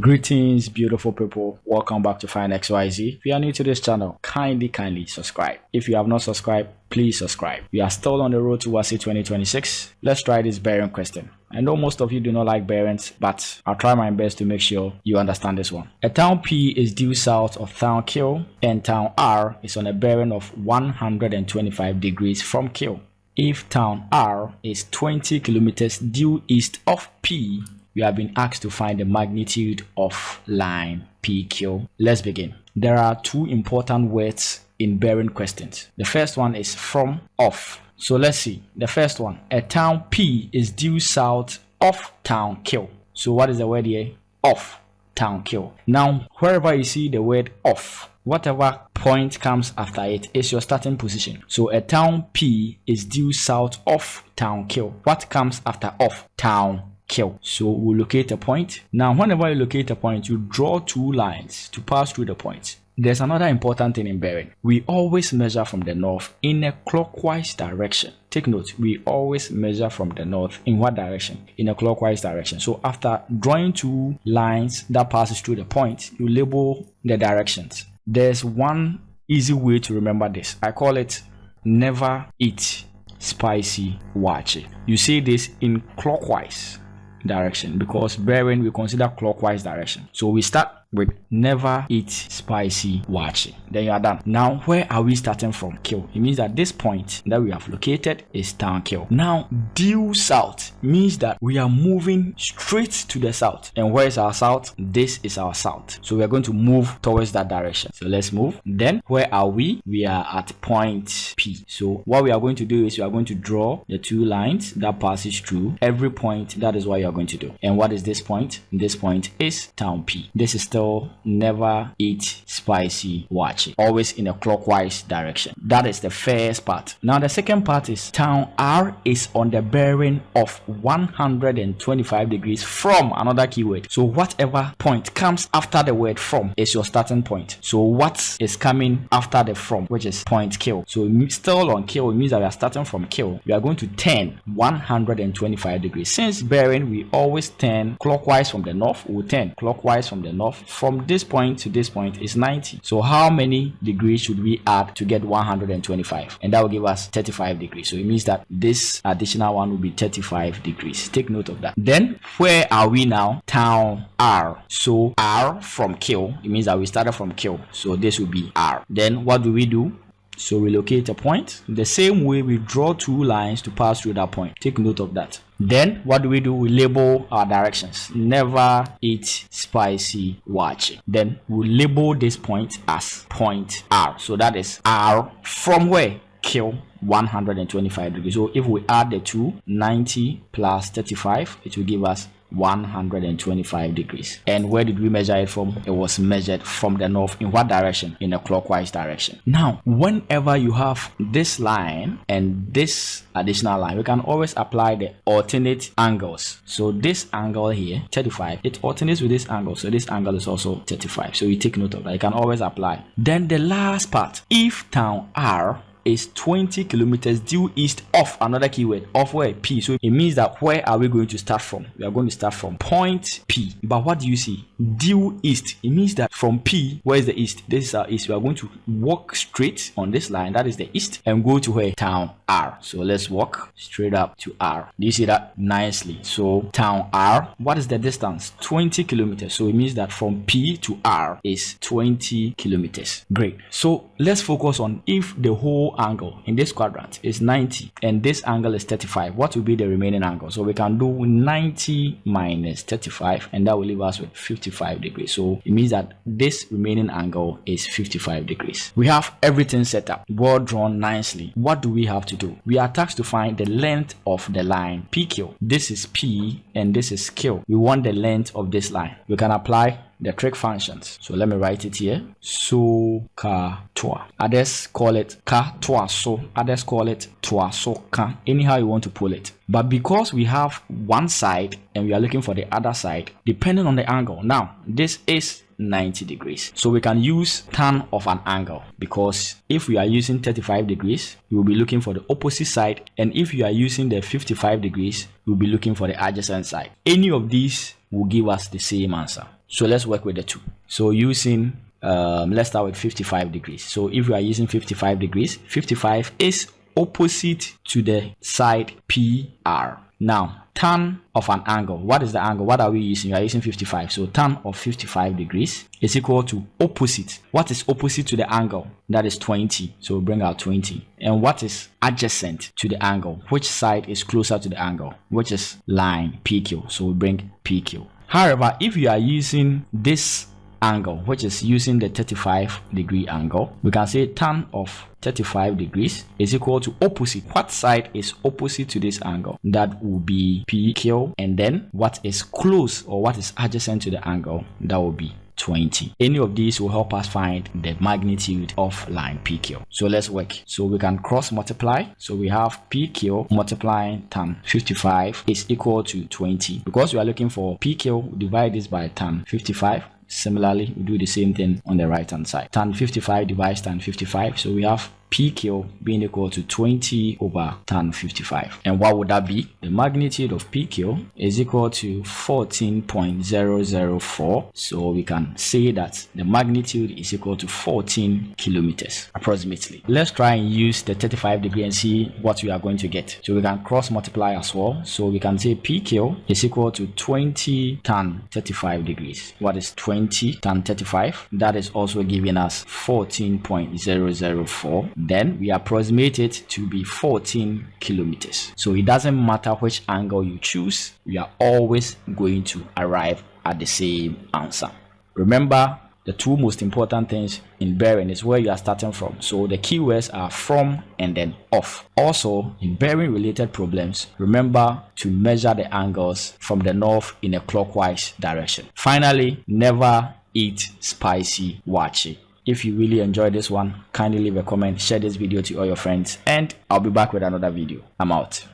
Greetings, beautiful people. Welcome back to Find XYZ. If you are new to this channel, kindly subscribe. If you have not subscribed, please subscribe. We are still on the road to WASSCE 2026. Let's try this bearing question. I know most of you do not like bearings, but I'll try my best to make sure you understand this one. A town P is due south of town Q, and town R is on a bearing of 125 degrees from Q. If town R is 20 kilometers due east of P, we have been asked to find the magnitude of line PQ. Let's begin. There are two important words in bearing questions. The first one is from, off. So let's see. The first one, a town P is due south of town Q. So what is the word here? Off town Q. Now, wherever you see the word off, whatever point comes after it is your starting position. So a town P is due south of town Q. What comes after off? Town Q. So we'll locate a point. Now, whenever you locate a point, you draw two lines to pass through the point. There's another important thing in bearing. We always measure from the north in a clockwise direction. Take note, we always measure from the north in what direction? In a clockwise direction. So after drawing two lines that passes through the point, you label the directions. There's one easy way to remember this. I call it never eat spicy waakye. You say this in clockwise direction because bearing we consider clockwise direction. So we start with never eat spicy waakye. Then you are done. Now, where are we starting from? Q. It means that this point that we have located is town Q. Now, due south means that we are moving straight to the south. And where is our south? This is our south. So we are going to move towards that direction. So let's move. Then, where are we? We are at point P. So what we are going to do is we are going to draw the two lines that passes through every point. That is what you are going to do. And what is this point? This point is town P. This is still never eat spicy waakye, always in a clockwise direction. That is the first part. Now the second part is town R is on the bearing of 125 degrees from another keyword. So whatever point comes after the word from is your starting point. So what is coming after the from, which is point Q. So still on Q, it means that we are starting from Q. We are going to turn 125 degrees. Since bearing we always turn clockwise from the north, we'll turn clockwise from the north. From this point to this point is 90. So how many degrees should we add to get 125? And that will give us 35 degrees. So it means that this additional one will be 35 degrees. Take note of that. Then where are we now? Town R. So R from Q. It means that we started from Q. So this will be R. Then what do we do? So we locate a point. The same way we draw two lines to pass through that point. Take note of that. Then what do? We label our directions. Never eat spicy waakye. Then we label this point as point R. So that is R from where? Q, 125 degrees. So if we add the two, 90 plus 35, it will give us 125 degrees. And where did we measure it from? It was measured from the north. In what direction? In a clockwise direction. Now, whenever you have this line and this additional line, we can always apply the alternate angles. So this angle here, 35, it alternates with this angle. So this angle is also 35. So you take note of that. You can always apply. Then the last part, if town R is 20 kilometers due east of another keyword of where? P. So it means that where are we going to start from? We are going to start from point P. But what do you see? Due east. It means that from P, where is the east? This is our east. We are going to walk straight on this line, that is the east, and go to where? Town R. So let's walk straight up to R. Do you see that? Nicely. So town R, what is the distance? 20 kilometers. So it means that from P to R is 20 kilometers. Great. So let's focus on if the whole angle in this quadrant is 90 and this angle is 35, what will be the remaining angle? So we can do 90 minus 35 and that will leave us with 55 degrees. So it means that this remaining angle is 55 degrees. We have everything set up, well drawn nicely. What do we have to do? We are tasked to find the length of the line PQ. This is P and this is Q. We want the length of this line. We can apply the trig functions. So let me write it here. SOHCAHTOA. Others call it ka toa so. Others call it toa so ka. Anyhow you want to pull it. But because we have one side and we are looking for the other side, depending on the angle. Now, this is 90 degrees. So we can use tan of an angle, because if we are using 35 degrees, we will be looking for the opposite side. And if you are using the 55 degrees, we'll be looking for the adjacent side. Any of these will give us the same answer. So let's work with the 2. So using let's start with 55 degrees. So if you are using 55 degrees, 55 is opposite to the side PR. Now, tan of an angle. What is the angle? What are we using? We are using 55. So tan of 55 degrees is equal to opposite. What is opposite to the angle? That is 20. So we bring out 20. And what is adjacent to the angle? Which side is closer to the angle? Which is line PQ. So we bring PQ. However, if you are using this angle, which is using the 35 degree angle, we can say tan of 35 degrees is equal to opposite. What side is opposite to this angle? That will be PQ. And then what is close or what is adjacent to the angle? That will be 20. Any of these will help us find the magnitude of line PQ. So let's work. So we can cross multiply. So we have PQ multiplying tan 55 is equal to 20. Because we are looking for PQ, divide this by tan 55. Similarly, we do the same thing on the right hand side. Tan 55 divides tan 55. So we have PQ being equal to 20 over tan 55. And what would that be? The magnitude of PQ is equal to 14.004. So we can say that the magnitude is equal to 14 kilometers approximately. Let's try and use the 35 degree and see what we are going to get. So we can cross multiply as well. So we can say PQ is equal to 20 tan 35 degrees. What is 20 tan 35? That is also giving us 14.004. Then we approximate it to be 14 kilometers. So it doesn't matter which angle you choose, we are always going to arrive at the same answer. Remember, the 2 most important things in bearing is where you are starting from. So the keywords are from and then off. Also, in bearing related problems, remember to measure the angles from the north in a clockwise direction. Finally, never eat spicy waakye. If you really enjoyed this one, kindly leave a comment, share this video to all your friends, and I'll be back with another video. I'm out.